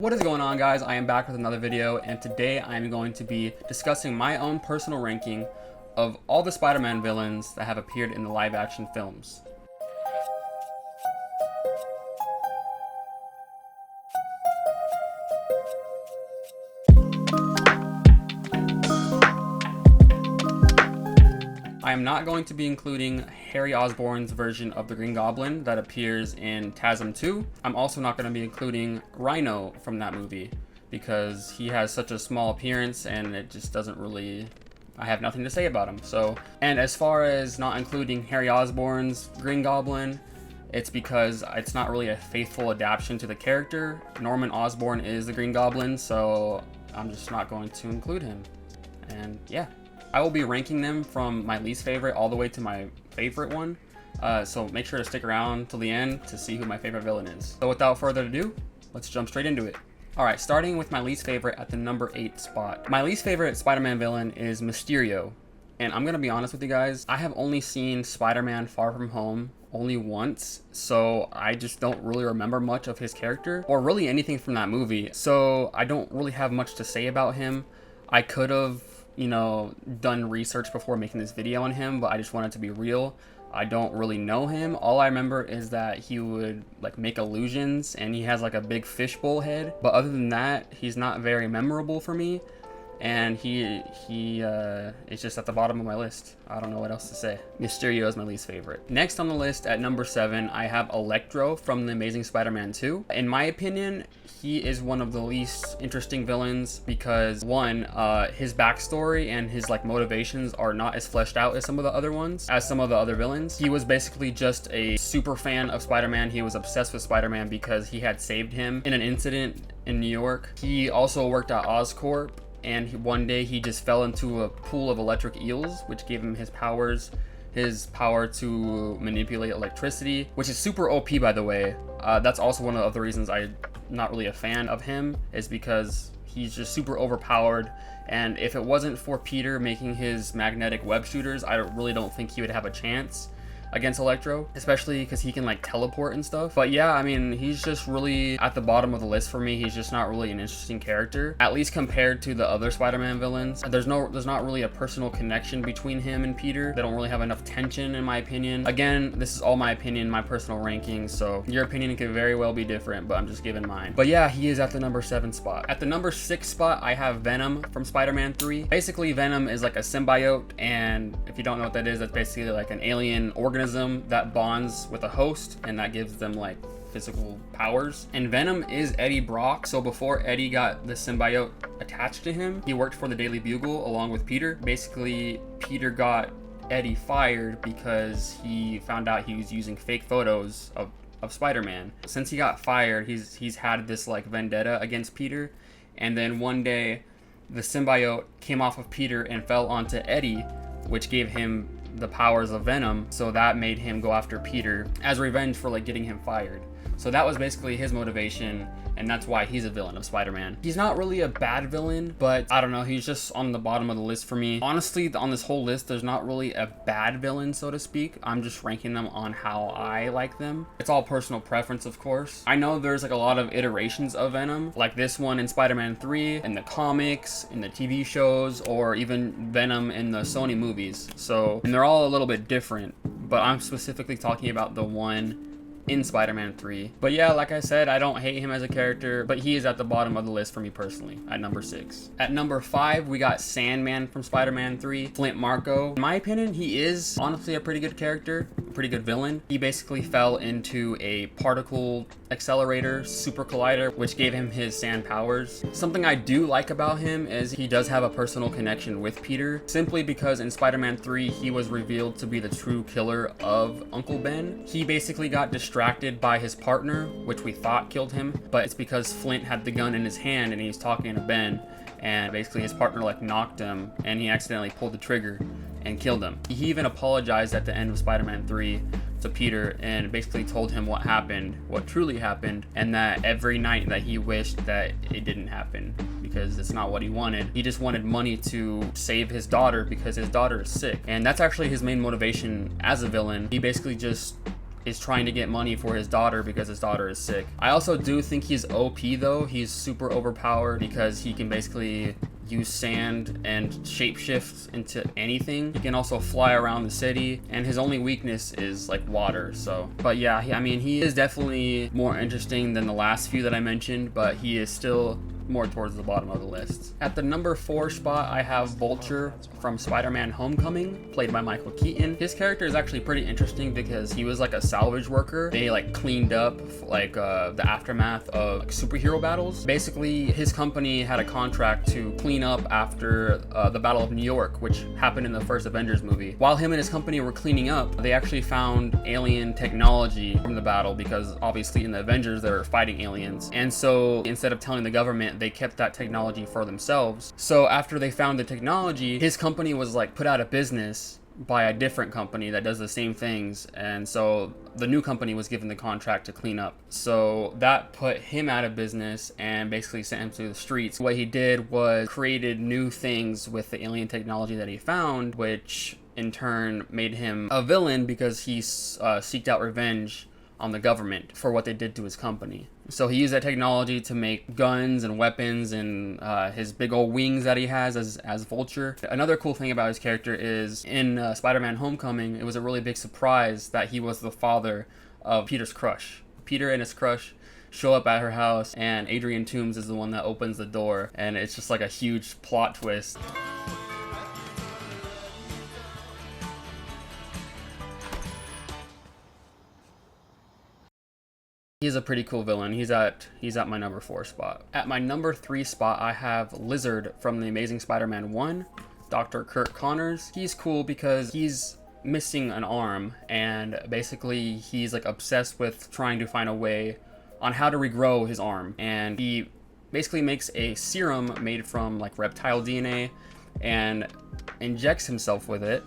What is going on, guys? I am back with another video, and today I am going to be discussing my own personal ranking of all the Spider-Man villains that have appeared in the live-action films. I am not going to be including Harry Osborn's version of the Green Goblin that appears in TASM 2. I'm also not going to be including Rhino from that movie because he has such a small appearance and it just doesn't really... I have nothing to say about him. And as far as not including Harry Osborn's Green Goblin, it's because it's not really a faithful adaptation to the character. Norman Osborn is the Green Goblin, so I'm just not going to include him. And yeah. I will be ranking them from my least favorite all the way to my favorite one. So make sure to stick around till the end to see who my favorite villain is. So without further ado, let's jump straight into it. Alright, starting with my least favorite at the number 8 spot. My least favorite Spider-Man villain is Mysterio. And I'm gonna be honest with you guys, I have only seen Spider-Man Far From Home only once, so I just don't really remember much of his character or really anything from that movie. So I don't really have much to say about him. I could have done research before making this video on him, but I just wanted to be real. I don't really know him. All I remember is that he would make illusions and he has a big fishbowl head, but other than that, he's not very memorable for me, and he is just at the bottom of my list. I don't know what else to say. Mysterio is my least favorite. Next on the list at number 7, I have Electro from The Amazing Spider-Man 2. In my opinion, he is one of the least interesting villains because one, his backstory and his motivations are not as fleshed out as some of the other villains. He was basically just a super fan of Spider-Man. He was obsessed with Spider-Man because he had saved him in an incident in New York. He also worked at Oscorp, and one day he just fell into a pool of electric eels, which gave him his power to manipulate electricity, which is super OP, by the way. That's also one of the reasons I'm not really a fan of him, is because he's just super overpowered, and if it wasn't for Peter making his magnetic web shooters, I really don't think he would have a chance against Electro, especially because he can teleport and stuff. But yeah, I mean, he's just really at the bottom of the list for me. He's just not really an interesting character, at least compared to the other Spider-Man villains. There's not really a personal connection between him and Peter. They don't really have enough tension, in my opinion. Again, this is all my opinion, my personal rankings, so your opinion could very well be different, but I'm just giving mine. But yeah, he is at the number 7 spot. At the number 6 spot, I have Venom from Spider-Man 3. Basically, Venom is a symbiote, and if you don't know what that is, that's basically an alien organism that bonds with a host, and that gives them physical powers. And Venom is Eddie Brock, so before Eddie got the symbiote attached to him, he worked for the Daily Bugle along with Peter. Basically, Peter got Eddie fired because he found out he was using fake photos of Spider-Man. Since he got fired, he's had this vendetta against Peter, and then one day the symbiote came off of Peter and fell onto Eddie, which gave him the powers of Venom, so that made him go after Peter as revenge for getting him fired. So that was basically his motivation, and that's why he's a villain of Spider-Man. He's not really a bad villain, but I don't know, he's just on the bottom of the list for me. Honestly, on this whole list, there's not really a bad villain, so to speak. I'm just ranking them on how I like them. It's all personal preference, of course. I know there's a lot of iterations of Venom, like this one in Spider-Man 3, in the comics, in the TV shows, or even Venom in the Sony movies. And they're all a little bit different, but I'm specifically talking about the one in Spider-Man 3. But yeah, like I said, I don't hate him as a character, but he is at the bottom of the list for me personally, at number 6. At number 5, we got Sandman from Spider-Man 3, Flint Marko. In my opinion, he is honestly a pretty good character, a pretty good villain. He basically fell into a particle accelerator super collider, which gave him his sand powers. Something I do like about him is he does have a personal connection with Peter, simply because in Spider-Man 3, he was revealed to be the true killer of Uncle Ben. He basically got distracted by his partner, which we thought killed him, but it's because Flint had the gun in his hand and he's talking to Ben, and basically his partner knocked him and he accidentally pulled the trigger and killed him. He even apologized at the end of Spider-Man 3 to Peter and basically told him what happened, what truly happened, and that every night that he wished that it didn't happen because it's not what he wanted. He just wanted money to save his daughter because his daughter is sick, and that's actually his main motivation as a villain. He basically just is trying to get money for his daughter because his daughter is sick. I also do think he's OP though. He's super overpowered because he can basically use sand and shapeshift into anything. He can also fly around the city, and his only weakness is like water. So, but yeah, I mean, he is definitely more interesting than the last few that I mentioned, but he is still more towards the bottom of the list. At the number 4 spot, I have Vulture from Spider-Man Homecoming, played by Michael Keaton. His character is actually pretty interesting because he was like a salvage worker. They like cleaned up like the aftermath of like, superhero battles. Basically, his company had a contract to clean up after the Battle of New York, which happened in the first Avengers movie. While him and his company were cleaning up, they actually found alien technology from the battle because obviously in the Avengers they were fighting aliens. And so instead of telling the government, they kept that technology for themselves. So after they found the technology, his company was like put out of business by a different company that does the same things, and so the new company was given the contract to clean up. So that put him out of business and basically sent him to the streets. What he did was created new things with the alien technology that he found, which in turn made him a villain because he seeked out revenge on the government for what they did to his company. So he used that technology to make guns and weapons and his big old wings that he has as Vulture. Another cool thing about his character is in Spider-Man Homecoming, it was a really big surprise that he was the father of Peter's crush. Peter and his crush show up at her house, and Adrian Toomes is the one that opens the door, and it's just like a huge plot twist. He's a pretty cool villain. He's at my number 4 spot. At my number 3 spot, I have Lizard from The Amazing Spider-Man 1, Dr. Curt Connors. He's cool because he's missing an arm, and basically he's like obsessed with trying to find a way on how to regrow his arm. And he basically makes a serum made from like reptile DNA and injects himself with it.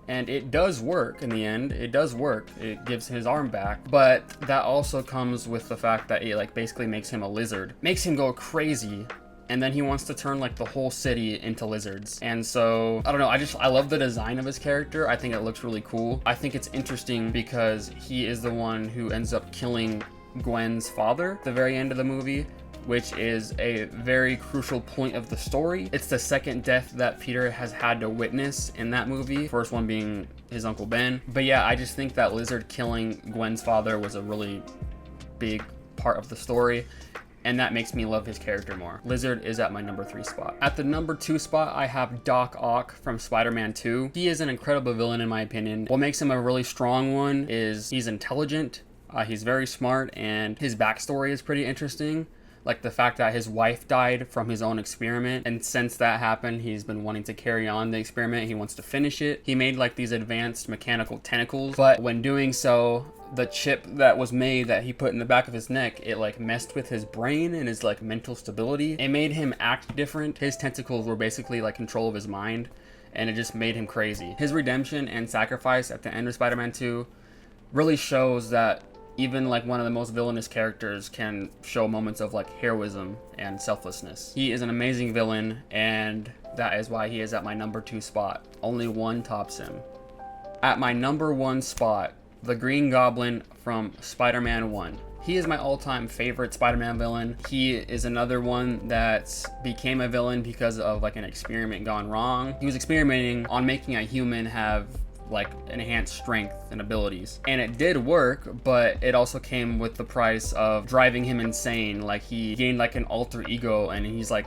And it does work in the end. It does work. It gives his arm back. But that also comes with the fact that it like basically makes him a lizard. Makes him go crazy. And then he wants to turn like the whole city into lizards. And so, I don't know, I love the design of his character. I think it looks really cool. I think it's interesting because he is the one who ends up killing Gwen's father at the very end of the movie, which is a very crucial point of the story. It's the second death that Peter has had to witness in that movie, first one being his Uncle Ben. But yeah, I just think that Lizard killing Gwen's father was a really big part of the story, and that makes me love his character more. Lizard is at my number 3 spot. At the number 2 spot, I have Doc Ock from Spider-Man 2. He is an incredible villain in my opinion. What makes him a really strong one is he's intelligent, he's very smart, and his backstory is pretty interesting. Like the fact that his wife died from his own experiment, and since that happened, he's been wanting to carry on the experiment. He wants to finish it. He made like these advanced mechanical tentacles, but when doing so, the chip that was made that he put in the back of his neck, it like messed with his brain and his like mental stability. It made him act different. His tentacles were basically like control of his mind, and it just made him crazy. His redemption and sacrifice at the end of Spider-Man 2 really shows that even like one of the most villainous characters can show moments of like heroism and selflessness. He is an amazing villain, and that is why he is at my number 2 spot. Only one tops him. At my number 1 spot, the Green Goblin from Spider-Man 1. He is my all-time favorite Spider-Man villain. He is another one that became a villain because of like an experiment gone wrong. He was experimenting on making a human have like enhanced strength and abilities, and it did work, but it also came with the price of driving him insane. Like he gained like an alter ego, and he's like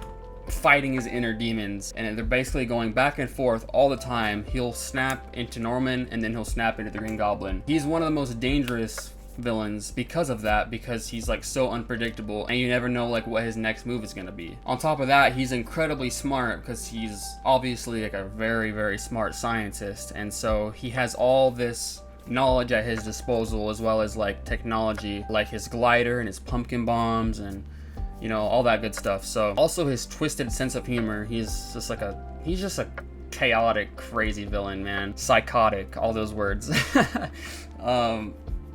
fighting his inner demons, and they're basically going back and forth all the time. He'll snap into Norman, and then he'll snap into the Green Goblin. He's one of the most dangerous villains because of that, because he's like so unpredictable, and you never know like what his next move is going to be. On top of that, he's incredibly smart because he's obviously like a very, very smart scientist, and so he has all this knowledge at his disposal, as well as like technology like his glider and his pumpkin bombs and you know, all that good stuff. So also his twisted sense of humor. He's just a chaotic, crazy villain, man. Psychotic, all those words.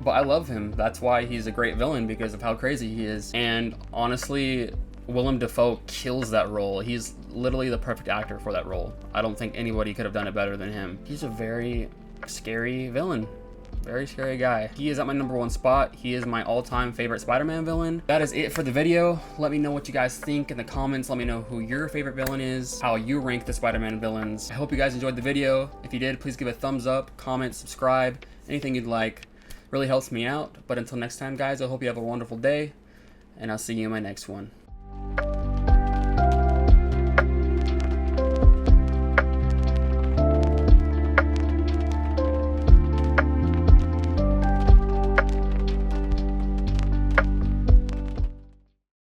But I love him. That's why he's a great villain, because of how crazy he is. And honestly, Willem Dafoe kills that role. He's literally the perfect actor for that role. I don't think anybody could have done it better than him. He's a very scary villain. Very scary guy. He is at my #1 spot. He is my all-time favorite Spider-Man villain. That is it for the video. Let me know what you guys think in the comments. Let me know who your favorite villain is, how you rank the Spider-Man villains. I hope you guys enjoyed the video. If you did, please give a thumbs up, comment, subscribe, anything you'd like. Really helps me out. But until next time, guys, I hope you have a wonderful day, and I'll see you in my next one.